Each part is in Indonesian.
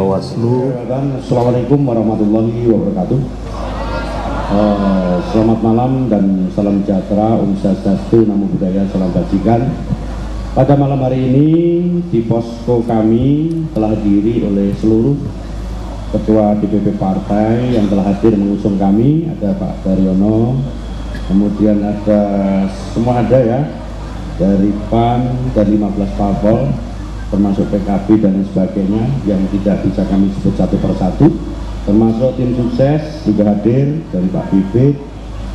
Bawaslu. Assalamualaikum warahmatullahi wabarakatuh. Selamat malam dan salam sejahtera, Om Swastiastu, Namo Buddhaya, salam kebajikan. Pada malam hari ini di posko kami telah dihadiri oleh seluruh ketua DPP partai yang telah hadir mengusung kami. Ada Pak Daryono, kemudian ada semua ada ya, dari PAN, dari 15 parpol, termasuk PKB dan lain sebagainya yang tidak bisa kami sebut satu persatu, termasuk tim sukses juga hadir dari Pak Bibit,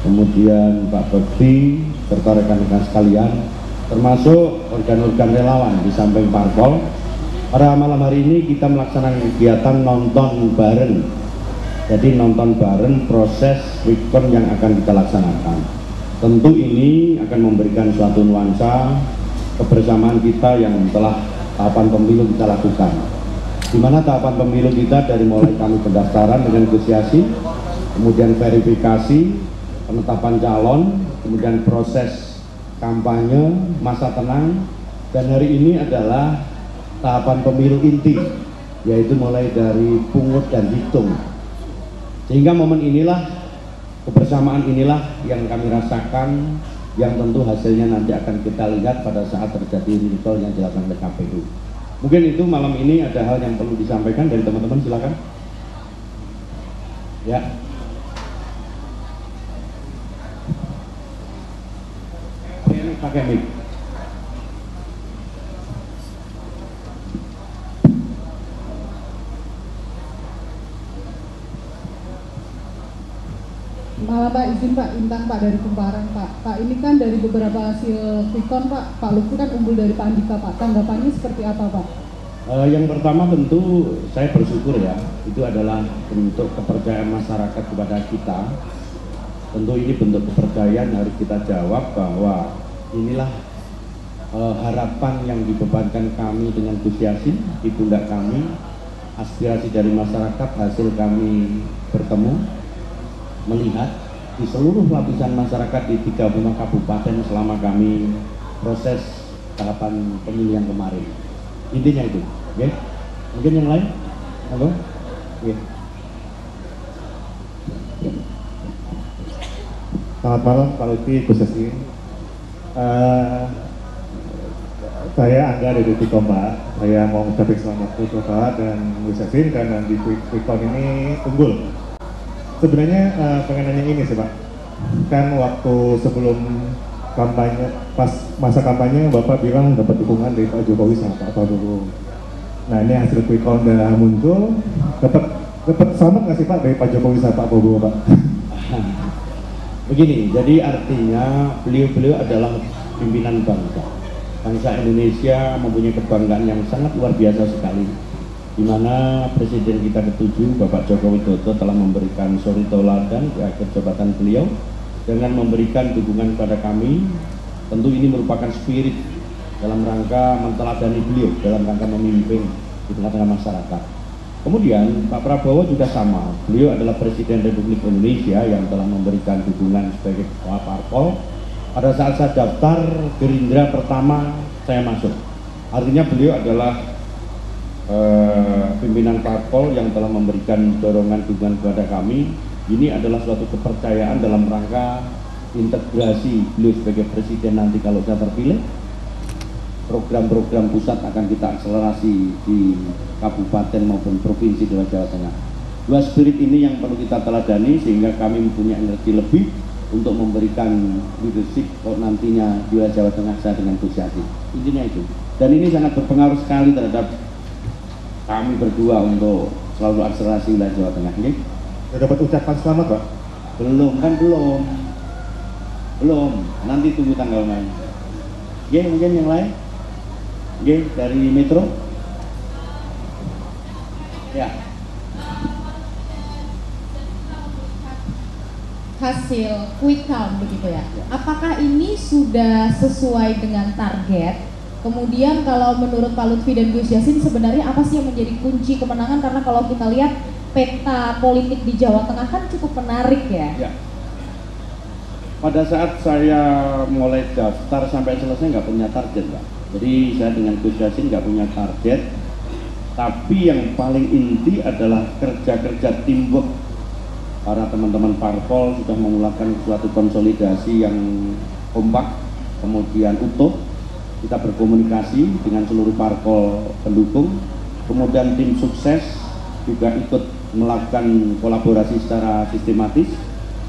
kemudian Pak Bekti, serta rekan-rekan sekalian, termasuk organ-organ relawan di samping parpol. Pada malam hari ini kita melaksanakan kegiatan nonton bareng. Jadi nonton bareng proses quick-count yang akan kita laksanakan. Tentu ini akan memberikan suatu nuansa kebersamaan kita yang telah tahapan pemilu kita lakukan, di mana tahapan pemilu kita dari mulai kami pendaftaran dengan negosiasi, kemudian verifikasi, penetapan calon, kemudian proses kampanye, masa tenang, dan hari ini adalah tahapan pemilu inti, yaitu mulai dari pungut dan hitung. Sehingga momen inilah, kebersamaan inilah yang kami rasakan, yang tentu hasilnya nanti akan kita lihat pada saat terjadi recall yang dilakukan oleh KPU. Mungkin itu malam ini ada hal yang perlu disampaikan dari teman-teman, silakan. Ya. Ini pakai mic. Malam Pak, izin Pak, Intang Pak dari Kumparan Pak. Pak, ini kan dari beberapa hasil quick-count Pak, Pak Lutfi kan unggul dari Pak Andika Pak. Tanggapannya seperti apa Pak? Yang pertama tentu saya bersyukur ya, itu adalah bentuk kepercayaan masyarakat kepada kita. Tentu ini bentuk kepercayaan harus kita jawab bahwa inilah harapan yang dibebankan kami dengan Gus Yassin di pundak kami, aspirasi dari masyarakat, hasil kami bertemu, melihat di seluruh lapisan masyarakat di 35 kabupaten selama kami proses tahapan pemilihan kemarin. Intinya itu, oke? Mungkin yang lain? Halo? Oke. Selamat malam Pak Lutfi, Gus Yassin. Saya Angga dari Detikom Pak. Saya mau mengucapkan selamat untuk Bapak dan Gus Yassin karena di quick-count ini unggul. Sebenarnya pengen nanya ini sih Pak, kan waktu sebelum kampanye, pas masa kampanye Bapak bilang dapat dukungan dari Pak Jokowi sama Pak Prabowo. Nah ini hasil quick count udah muncul, dapat selamat nggak sih Pak dari Pak Jokowi sama Pak Prabowo Pak? Begini, jadi artinya beliau adalah pimpinan bangsa. Bangsa Indonesia mempunyai kebanggaan yang sangat luar biasa sekali, di mana Presiden kita ke-7 Bapak Joko Widodo telah memberikan suri tauladan di akhir jabatan beliau dengan memberikan dukungan kepada kami. Tentu ini merupakan spirit dalam rangka menteladani beliau dalam rangka memimpin di tengah-tengah masyarakat. Kemudian Pak Prabowo juga sama, beliau adalah Presiden Republik Indonesia yang telah memberikan dukungan sebagai ketua parpol. Pada saat saya daftar Gerindra pertama saya masuk, artinya beliau adalah pimpinan parpol yang telah memberikan dorongan dukungan kepada kami. Ini adalah suatu kepercayaan dalam rangka integrasi beliau sebagai presiden nanti kalau saya terpilih. Program-program pusat akan kita akselerasi di kabupaten maupun provinsi di Jawa Tengah. Dua spirit ini yang perlu kita teladani sehingga kami mempunyai energi lebih untuk memberikan leadership kalau nantinya di Jawa Tengah saya dengan Gus Yassin. Intinya itu. Dan ini sangat berpengaruh sekali terhadap kami berdua untuk selalu akselerasi wilayah Jawa Tengah ini. Sudah dapat ucapan selamat Pak? Belum, kan belum. Nanti tunggu tanggal main. Oke, mungkin yang lain? Oke, dari Metro. Ya. Hasil quick count begitu ya. Apakah ini sudah sesuai dengan target? Kemudian kalau menurut Pak Lutfi dan Gus Yassin sebenarnya apa sih yang menjadi kunci kemenangan? Karena kalau kita lihat peta politik di Jawa Tengah kan cukup menarik ya. Ya. Pada saat saya mulai daftar sampai selesai nggak punya target Pak. Jadi saya dengan Gus Yassin nggak punya target. tapi yang paling inti adalah kerja-kerja teamwork. Para teman-teman parpol sudah memulakan suatu konsolidasi yang kompak, kemudian utuh. Kita berkomunikasi dengan seluruh parpol pendukung, kemudian tim sukses juga ikut melakukan kolaborasi secara sistematis,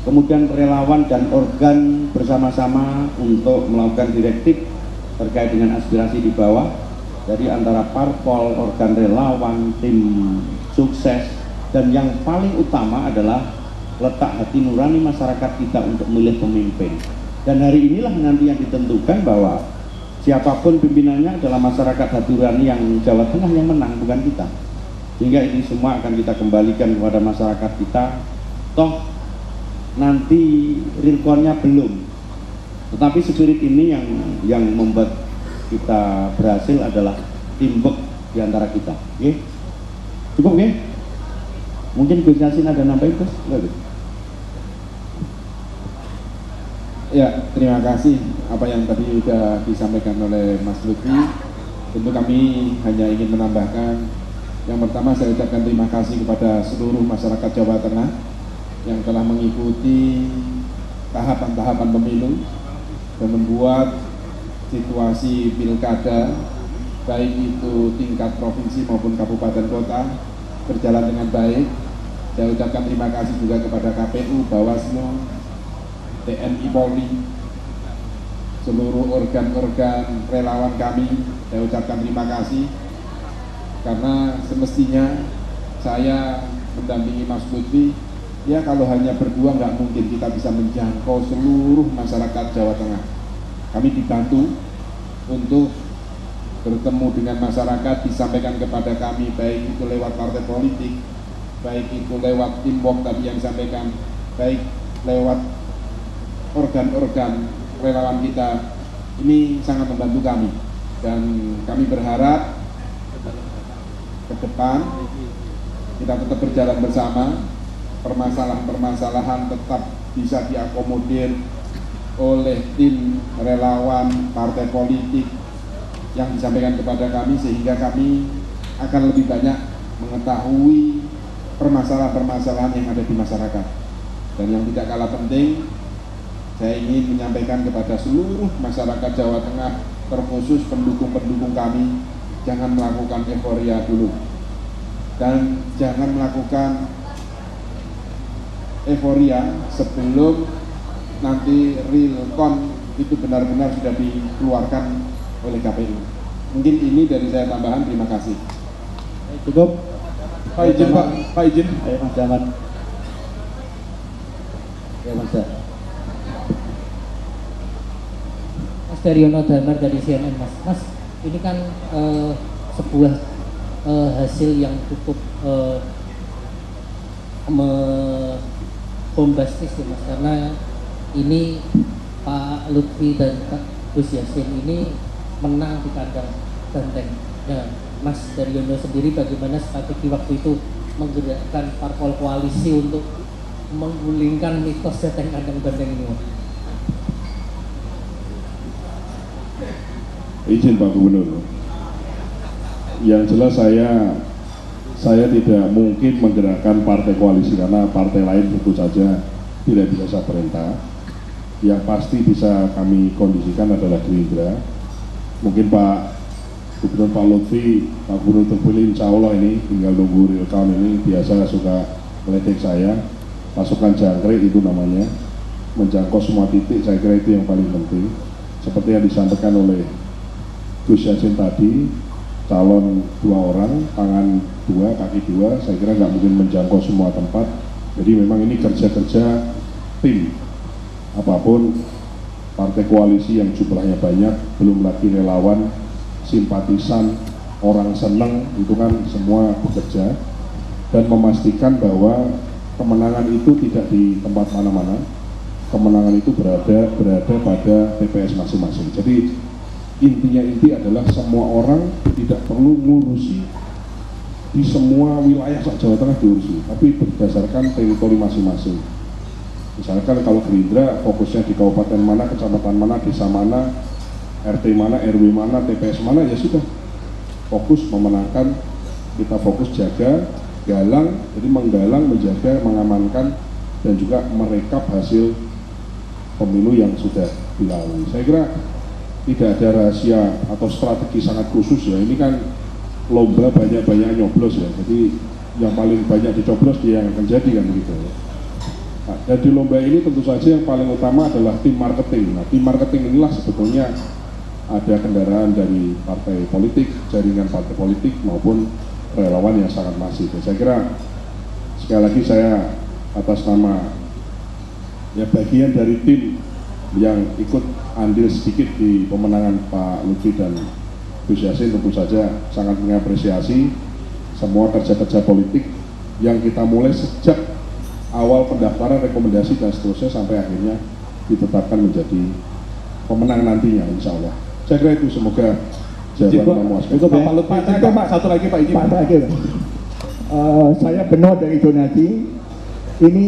kemudian relawan dan organ bersama-sama untuk melakukan direktif terkait dengan aspirasi di bawah. Jadi antara parpol, organ relawan, tim sukses, dan yang paling utama adalah letak hati nurani masyarakat kita untuk memilih pemimpin. Dan hari inilah nanti yang ditentukan bahwa siapapun pimpinannya adalah masyarakat hati nurani yang Jawa Tengah yang menang, bukan kita. Sehingga ini semua akan kita kembalikan kepada masyarakat kita. Toh nanti realconnya belum, tetapi spirit ini yang membuat kita berhasil adalah teamwork di antara kita. Oke? Cukup, oke? Mungkin Gus Yassin ada nambahin, Gus? Enggak, Gus? Ya, terima kasih apa yang tadi sudah disampaikan oleh Mas Lutfi. Tentu kami hanya ingin menambahkan, yang pertama saya ucapkan terima kasih kepada seluruh masyarakat Jawa Tengah yang telah mengikuti tahapan-tahapan pemilu dan membuat situasi pilkada baik itu tingkat provinsi maupun kabupaten kota berjalan dengan baik. Saya ucapkan terima kasih juga kepada KPU, Bawaslu, TNI Polri, seluruh organ-organ relawan kami. Saya ucapkan terima kasih karena semestinya saya mendampingi Mas Lutfi. Ya, kalau hanya berdua nggak mungkin kita bisa menjangkau seluruh masyarakat Jawa Tengah. Kami dibantu untuk bertemu dengan masyarakat, disampaikan kepada kami baik itu lewat partai politik, baik itu lewat teamwork tadi yang disampaikan, baik lewat organ-organ relawan kita. Ini sangat membantu kami dan kami berharap ke depan kita tetap berjalan bersama, permasalahan-permasalahan tetap bisa diakomodir oleh tim relawan partai politik yang disampaikan kepada kami, sehingga kami akan lebih banyak mengetahui permasalahan-permasalahan yang ada di masyarakat. Dan yang tidak kalah penting, saya ingin menyampaikan kepada seluruh masyarakat Jawa Tengah, terkhusus pendukung-pendukung kami, jangan melakukan euforia dulu dan jangan melakukan euforia sebelum nanti realcon itu benar-benar sudah dikeluarkan oleh KPU. Mungkin ini dari saya tambahan. Terima kasih. Cukup. Pak izin, Pak izin. Ayo Mas Jamat. Ya Mas. Mas Daryono Damar dari CNN, Mas, ini kan sebuah hasil yang cukup bombastis ya Mas, karena ini Pak Lutfi dan Pak Gus Yassin ini menang di kandang banteng. Nah, Mas Daryono sendiri bagaimana strategi waktu itu menggerakkan parpol koalisi untuk menggulingkan mitos seteng kandang banteng ini, Mas? Izin Pak Gubernur, yang jelas saya tidak mungkin menggerakkan partai koalisi karena partai lain tentu saja tidak bisa saya perintah. Yang pasti bisa kami kondisikan adalah Gerindra. Mungkin Pak Gubernur Pak Lutfi, Pak Gubernur terpilih insya Allah ini tinggal nunggu real count. Ini biasa suka meledek saya, pasukan jangkrik itu namanya, menjangkau semua titik. Saya kira itu yang paling penting. Seperti yang disampaikan oleh Gus Yassin tadi, calon 2 orang, tangan 2, kaki 2, saya kira nggak mungkin menjangkau semua tempat. Jadi memang ini kerja-kerja tim. Apapun partai koalisi yang jumlahnya banyak, belum lagi relawan, simpatisan, orang seneng, itu kan semua bekerja dan memastikan bahwa kemenangan itu tidak di tempat mana-mana. Kemenangan itu berada pada TPS masing-masing. Jadi intinya adalah semua orang tidak perlu ngurusi di semua wilayah Jawa Tengah diurusi, tapi berdasarkan teritori masing-masing. Misalkan kalau Gerindra fokusnya di kabupaten mana, kecamatan mana, desa mana, RT mana, RW mana, TPS mana, ya sudah fokus memenangkan kita fokus jaga, galang, jadi menggalang, menjaga, mengamankan, dan juga merekap hasil pemilu yang sudah dilalui. Saya kira tidak ada rahasia atau strategi sangat khusus ya. Ini kan lomba banyak-banyak nyoblos ya. Jadi yang paling banyak dicoblos dia yang akan jadi kan gitu. Nah, dan di lomba ini tentu saja yang paling utama adalah tim marketing. Nah, tim marketing inilah sebetulnya ada kendaraan dari partai politik, jaringan partai politik maupun relawan yang sangat masif. Saya kira sekali lagi saya atas nama ya bagian dari tim yang ikut andil sedikit di pemenangan Pak Lutfi dan Gus Yassin tentu saja sangat mengapresiasi semua kerja-kerja politik yang kita mulai sejak awal pendaftaran, rekomendasi dan seterusnya sampai akhirnya ditetapkan menjadi pemenang nantinya insya Allah. Saya kira itu, semoga jawaban memuaskan. Cukup Pak Lutfi, Pak, satu lagi Pak, izin. Pak terakhir. Saya Beno dari Jonasi. Ini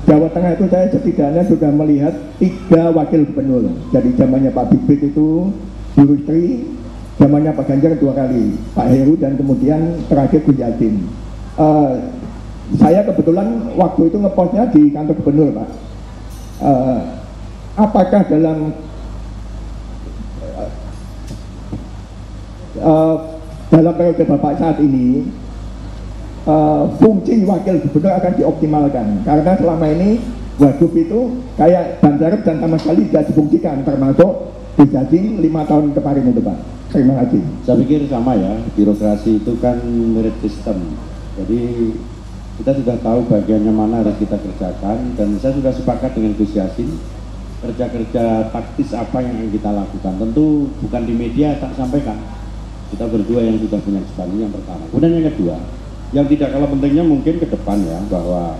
Jawa Tengah itu saya setidaknya sudah melihat 3 wakil gubernur. Jadi zamannya Pak Bibit itu, Bu Rusli, zamannya Pak Ganjar 2 kali, Pak Heru, dan kemudian terakhir Gus Yassin. Saya kebetulan waktu itu ngepostnya di kantor gubernur Pak. Apakah dalam periode Bapak saat ini fungsi wakil gubernur akan dioptimalkan, karena selama ini Waduk itu kayak Banjarep dan sama sekali tidak difungsikan, termasuk Gus Yassin 5 tahun kemarin itu Pak. Terima kasih. Saya pikir sama ya, birokrasi itu kan merit system. Jadi kita sudah tahu bagiannya mana harus kita kerjakan, dan saya sudah sepakat dengan Gus Yassin kerja-kerja taktis apa yang akan kita lakukan. Tentu bukan di media tak sampaikan. Kita berdua yang sudah punya kesempatan, yang pertama. Kemudian yang kedua, yang tidak kalah pentingnya mungkin ke depan ya, bahwa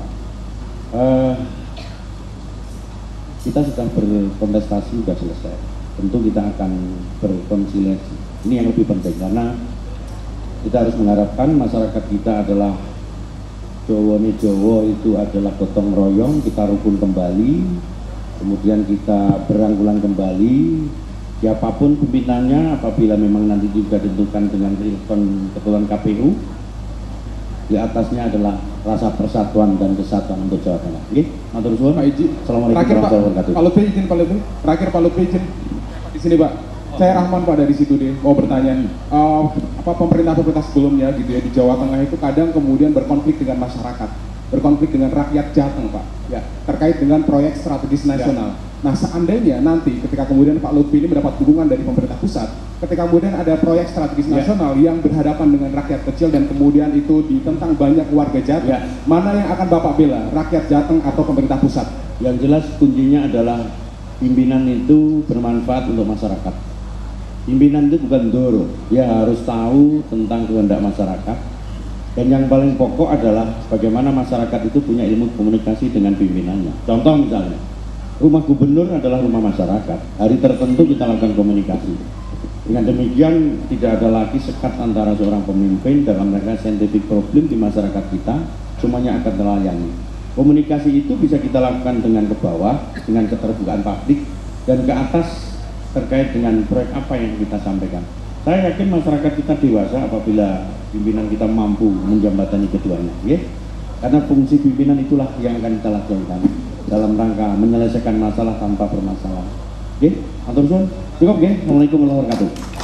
kita sudah berkontestasi, sudah selesai. Tentu kita akan berkonsiliasi. Ini yang lebih penting, karena kita harus mengharapkan masyarakat kita adalah Jowo itu adalah gotong royong, kita rukun kembali, kemudian kita berangkulan kembali. Siapapun pimpinannya, apabila memang nanti juga ditentukan dengan keputusan KPU, di atasnya adalah rasa persatuan dan kesatuan untuk Jawa Tengah. Oke, matur suwun. Pak Iji, assalamualaikum warahmatullahi wabarakatuh. Pak Lutfi izin, Pak Lutfi. Terakhir Pak Lutfi izin di sini Pak. Saya Rahman Pak dari situ deh mau bertanya. Apa pemerintah sebelumnya gitu ya di Jawa Tengah itu kadang kemudian berkonflik dengan masyarakat, berkonflik dengan rakyat Jateng Pak. Ya, terkait dengan proyek strategis nasional. Ya. Nah, seandainya nanti ketika kemudian Pak Lutfi ini mendapat dukungan dari pemerintah pusat, ketika kemudian ada proyek strategis nasional yang berhadapan dengan rakyat kecil dan kemudian itu ditentang banyak warga Jateng, mana yang akan Bapak bela, rakyat Jateng atau pemerintah pusat? Yang jelas kuncinya adalah pimpinan itu bermanfaat untuk masyarakat. Pimpinan itu bukan doro, dia harus tahu tentang kehendak masyarakat. Dan yang paling pokok adalah bagaimana masyarakat itu punya ilmu komunikasi dengan pimpinannya. Contoh misalnya, rumah gubernur adalah rumah masyarakat. Hari tertentu kita lakukan komunikasi. Dengan demikian tidak ada lagi sekat antara seorang pemimpin dalam rangka scientific problem di masyarakat kita, semuanya akan terlayani. Komunikasi itu bisa kita lakukan dengan ke bawah, dengan keterbukaan publik, dan ke atas terkait dengan proyek apa yang kita sampaikan. Saya yakin masyarakat kita dewasa apabila pimpinan kita mampu menjembatani keduanya, ya? Karena fungsi pimpinan itulah yang akan kita lakukan dalam rangka menyelesaikan masalah tanpa bermasalah. Oke, atur suwun. Cukup, ya. Assalamualaikum warahmatullahi wabarakatuh.